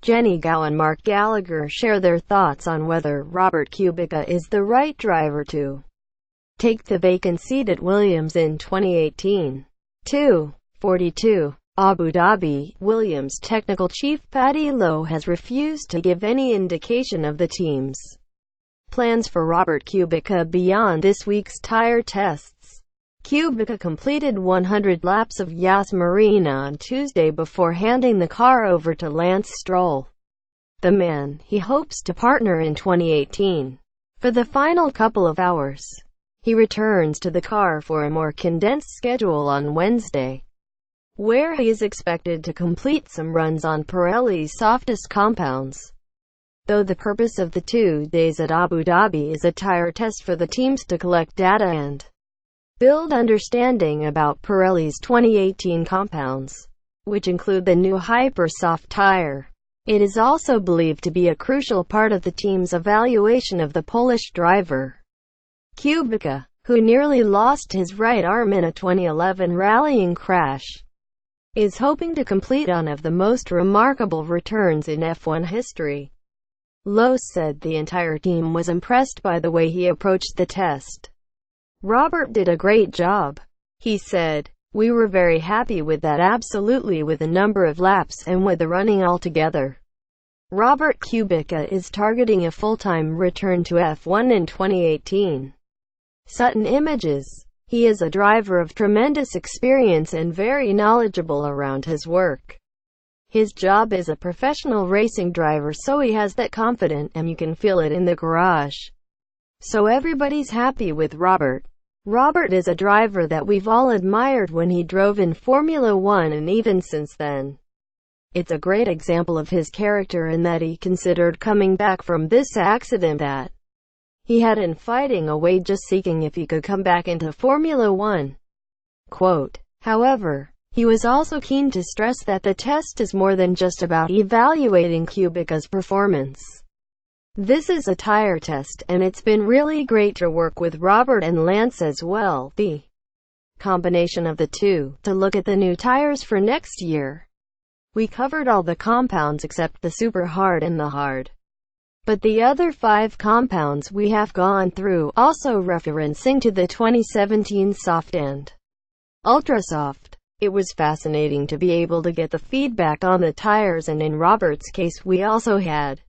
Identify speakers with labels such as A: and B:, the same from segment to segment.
A: Jenny Gow and Mark Gallagher share their thoughts on whether Robert Kubica is the right driver to take the vacant seat at Williams in 2018. 2:42 Abu Dhabi. Williams technical chief Paddy Lowe has refused to give any indication of the team's plans for Robert Kubica beyond this week's tire tests. Kubica completed 100 laps of Yas Marina on Tuesday before handing the car over to Lance Stroll, the man he hopes to partner in 2018. For the final couple of hours, he returns to the car for a more condensed schedule on Wednesday, where he is expected to complete some runs on Pirelli's softest compounds. Though the purpose of the 2 days at Abu Dhabi is a tire test for the teams to collect data and build understanding about Pirelli's 2018 compounds, which include the new Hyper Soft tire. It is also believed to be a crucial part of the team's evaluation of the Polish driver. Kubica, who nearly lost his right arm in a 2011 rallying crash, is hoping to complete one of the most remarkable returns in F1 history. Lowe said the entire team was impressed by the way he approached the test. Robert did a great job, he said. We were very happy with that, absolutely, with the number of laps and with the running altogether. Robert Kubica is targeting a full-time return to F1 in 2018. Sutton Images. He is a driver of tremendous experience and very knowledgeable around his work. His job is a professional racing driver, so he has that confidence, and you can feel it in the garage. So everybody's happy with Robert. Robert is a driver that we've all admired when he drove in Formula One and even since then. It's a great example of his character in that he considered coming back from this accident that he had and fighting away, just seeking if he could come back into Formula One. Quote, however, he was also keen to stress that the test is more than just about evaluating Kubica's performance. This is a tire test, and it's been really great to work with Robert and Lance as well, the combination of the two, to look at the new tires for next year. We covered all the compounds except the super hard and the hard. But the other 5 compounds we have gone through, also referencing to the 2017 soft and ultra soft. It was fascinating to be able to get the feedback on the tires, and in Robert's case we also had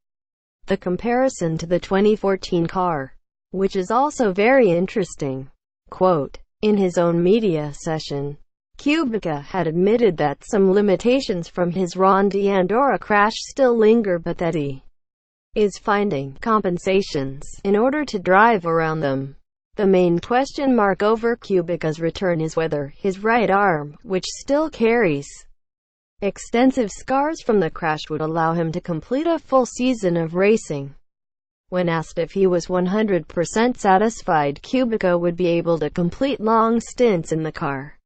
A: the comparison to the 2014 car, which is also very interesting. Quote, in his own media session, Kubica had admitted that some limitations from his Ron d'Andorra crash still linger, but that he is finding compensations in order to drive around them. The main question mark over Kubica's return is whether his right arm, which still carries extensive scars from the crash, would allow him to complete a full season of racing. When asked if he was 100% satisfied Kubica would be able to complete long stints in the car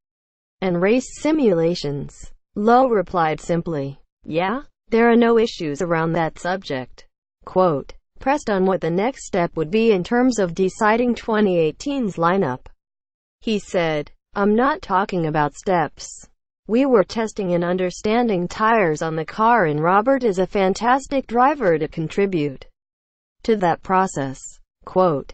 A: and race simulations, Lowe replied simply, "Yeah, there are no issues around that subject." Quote, pressed on what the next step would be in terms of deciding 2018's lineup, he said, "I'm not talking about steps. We were testing and understanding tires on the car, and Robert is a fantastic driver to contribute to that process." Quote,